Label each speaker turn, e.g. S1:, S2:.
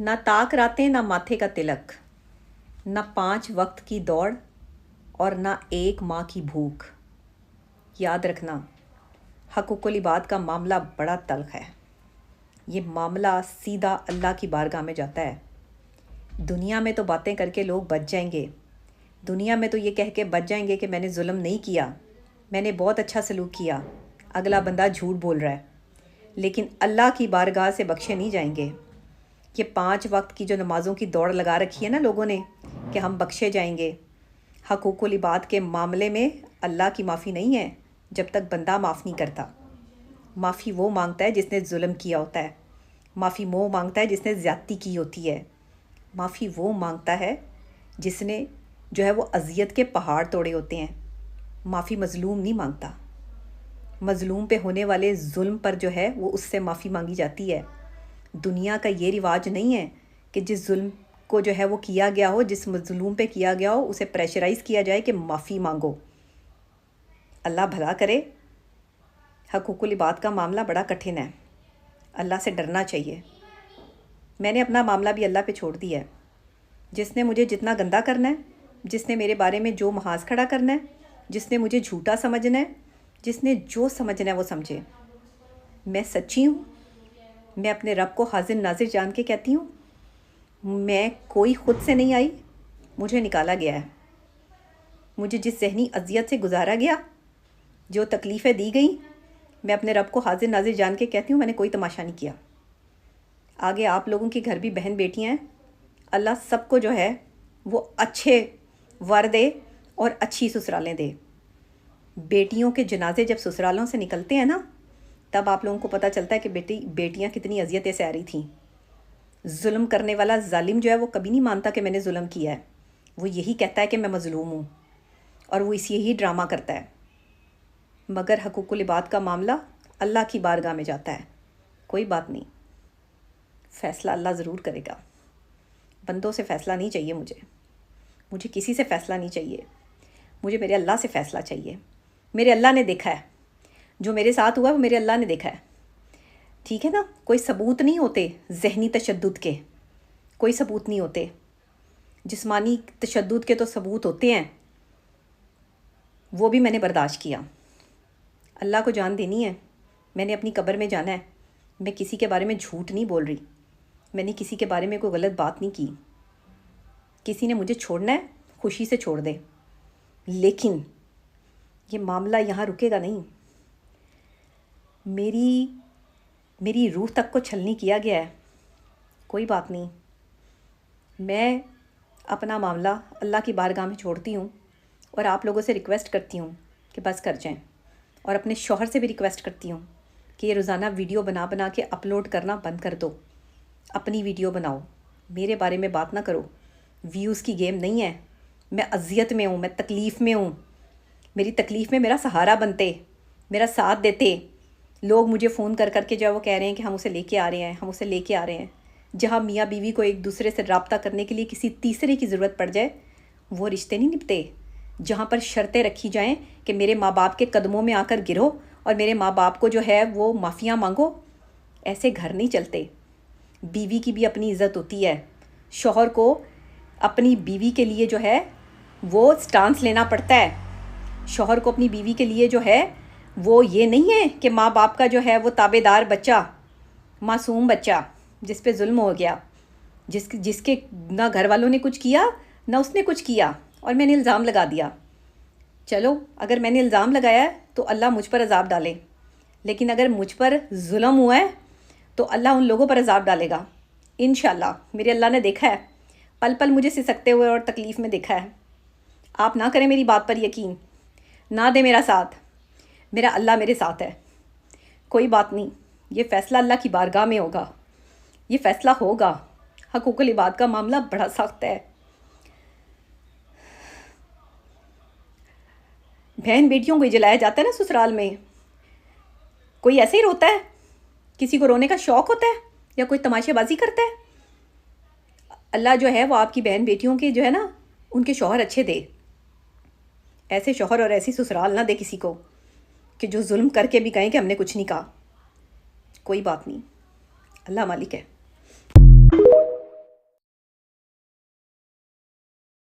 S1: نہ طاق راتیں نہ ماتھے کا تلک، نہ 5 وقت کی دوڑ اور نہ 1 ماہ کی بھوک۔ یاد رکھنا، حقوق العباد کا معاملہ بڑا تلخ ہے۔ یہ معاملہ سیدھا اللہ کی بارگاہ میں جاتا ہے۔ دنیا میں تو باتیں کر کے لوگ بچ جائیں گے، دنیا میں تو یہ کہہ کے بچ جائیں گے کہ میں نے ظلم نہیں کیا، میں نے بہت اچھا سلوک کیا، اگلا بندہ جھوٹ بول رہا ہے، لیکن اللہ کی بارگاہ سے بخشے نہیں جائیں گے۔ یہ 5 وقت کی جو نمازوں کی دوڑ لگا رکھی ہے نا لوگوں نے کہ ہم بخشے جائیں گے، حقوق العباد کے معاملے میں اللہ کی معافی نہیں ہے جب تک بندہ معاف نہیں کرتا۔ معافی وہ مانگتا ہے جس نے ظلم کیا ہوتا ہے، معافی وہ مانگتا ہے جس نے زیادتی کی ہوتی ہے، معافی وہ مانگتا ہے جس نے جو ہے وہ اذیت کے پہاڑ توڑے ہوتے ہیں۔ معافی مظلوم نہیں مانگتا، مظلوم پہ ہونے والے ظلم پر جو ہے وہ اس سے معافی مانگی جاتی ہے۔ دنیا کا یہ رواج نہیں ہے کہ جس ظلم کو جو ہے وہ کیا گیا ہو، جس مظلوم پہ کیا گیا ہو، اسے پریشرائز کیا جائے کہ معافی مانگو۔ اللہ بھلا کرے۔ حقوق العباد کا معاملہ بڑا کٹھن ہے، اللہ سے ڈرنا چاہیے۔ میں نے اپنا معاملہ بھی اللہ پہ چھوڑ دیا ہے۔ جس نے مجھے جتنا گندا کرنا ہے، جس نے میرے بارے میں جو محاذ کھڑا کرنا ہے، جس نے مجھے جھوٹا سمجھنا ہے، جس نے جو سمجھنا ہے وہ سمجھے۔ میں سچی ہوں، میں اپنے رب کو حاضر ناظر جان کے کہتی ہوں، میں کوئی خود سے نہیں آئی، مجھے نکالا گیا ہے۔ مجھے جس ذہنی اذیت سے گزارا گیا، جو تکلیفیں دی گئیں، میں اپنے رب کو حاضر ناظر جان کے کہتی ہوں میں نے کوئی تماشا نہیں کیا۔ آگے آپ لوگوں کے گھر بھی بہن بیٹیاں ہیں، اللہ سب کو جو ہے وہ اچھے ور دے اور اچھی سسرالیں دے۔ بیٹیوں کے جنازے جب سسرالوں سے نکلتے ہیں نا، تب آپ لوگوں کو پتہ چلتا ہے کہ بیٹیاں کتنی اذیتیں سہ رہی تھیں۔ ظلم کرنے والا ظالم جو ہے وہ کبھی نہیں مانتا کہ میں نے ظلم کیا ہے، وہ یہی کہتا ہے کہ میں مظلوم ہوں، اور وہ اس یہی ڈرامہ کرتا ہے۔ مگر حقوق العباد کا معاملہ اللہ کی بارگاہ میں جاتا ہے۔ کوئی بات نہیں، فیصلہ اللہ ضرور کرے گا۔ بندوں سے فیصلہ نہیں چاہیے، مجھے کسی سے فیصلہ نہیں چاہیے، مجھے میرے اللہ سے فیصلہ چاہیے۔ میرے اللہ نے دیکھا ہے، جو میرے ساتھ ہوا ہے وہ میرے اللہ نے دیکھا ہے، ٹھیک ہے نا؟ کوئی ثبوت نہیں ہوتے ذہنی تشدد کے، کوئی ثبوت نہیں ہوتے۔ جسمانی تشدد کے تو ثبوت ہوتے ہیں، وہ بھی میں نے برداشت کیا۔ اللہ کو جان دینی ہے، میں نے اپنی قبر میں جانا ہے۔ میں کسی کے بارے میں جھوٹ نہیں بول رہی، میں نے کسی کے بارے میں کوئی غلط بات نہیں کی۔ کسی نے مجھے چھوڑنا ہے، خوشی سے چھوڑ دے، لیکن یہ معاملہ یہاں رکے گا نہیں۔ میری روح تک کو چھلنی کیا گیا ہے، کوئی بات نہیں۔ میں اپنا معاملہ اللہ کی بارگاہ میں چھوڑتی ہوں، اور آپ لوگوں سے ریکویسٹ کرتی ہوں کہ بس کر جائیں، اور اپنے شوہر سے بھی ریکویسٹ کرتی ہوں کہ یہ روزانہ ویڈیو بنا بنا کے اپلوڈ کرنا بند کر دو۔ اپنی ویڈیو بناؤ، میرے بارے میں بات نہ کرو۔ ویوز کی گیم نہیں ہے، میں اذیت میں ہوں، میں تکلیف میں ہوں۔ میری تکلیف میں میرا سہارا بنتے، میرا ساتھ دیتے۔ لوگ مجھے فون کر کر کے جو ہے وہ کہہ رہے ہیں کہ ہم اسے لے کے آ رہے ہیں، ہم اسے لے کے آ رہے ہیں۔ جہاں میاں بیوی کو ایک دوسرے سے رابطہ کرنے کے لیے کسی تیسرے کی ضرورت پڑ جائے، وہ رشتے نہیں نبھتے۔ جہاں پر شرطیں رکھی جائیں کہ میرے ماں باپ کے قدموں میں آ کر گرو اور میرے ماں باپ کو جو ہے وہ معافیاں مانگو، ایسے گھر نہیں چلتے۔ بیوی کی بھی اپنی عزت ہوتی ہے، شوہر کو اپنی بیوی کے لیے جو ہے وہ سٹانس لینا پڑتا ہے۔ شوہر کو اپنی بیوی کے لیے جو ہے وہ یہ نہیں ہے کہ ماں باپ کا جو ہے وہ تابع دار بچہ، معصوم بچہ جس پہ ظلم ہو گیا، جس کے نہ گھر والوں نے کچھ کیا نہ اس نے کچھ کیا، اور میں نے الزام لگا دیا۔ چلو، اگر میں نے الزام لگایا ہے تو اللہ مجھ پر عذاب ڈالے، لیکن اگر مجھ پر ظلم ہوا ہے تو اللہ ان لوگوں پر عذاب ڈالے گا انشاءاللہ۔ میرے اللہ نے دیکھا ہے، پل پل مجھے سسکتے ہوئے اور تکلیف میں دیکھا ہے۔ آپ نہ کریں میری بات پر یقین، نہ دیں میرا ساتھ، میرا اللہ میرے ساتھ ہے۔ کوئی بات نہیں، یہ فیصلہ اللہ کی بارگاہ میں ہوگا، یہ فیصلہ ہوگا۔ حقوق العباد کا معاملہ بڑا سخت ہے۔ بہن بیٹیوں کو جلایا جاتا ہے نا سسرال میں، کوئی ایسے ہی روتا ہے؟ کسی کو رونے کا شوق ہوتا ہے یا کوئی تماشے بازی کرتا ہے؟ اللہ جو ہے وہ آپ کی بہن بیٹیوں کے جو ہے نا ان کے شوہر اچھے دے، ایسے شوہر اور ایسی سسرال نہ دے کسی کو کہ جو ظلم کر کے بھی کہیں کہ ہم نے کچھ نہیں کہا۔ کوئی بات نہیں، اللہ مالک ہے۔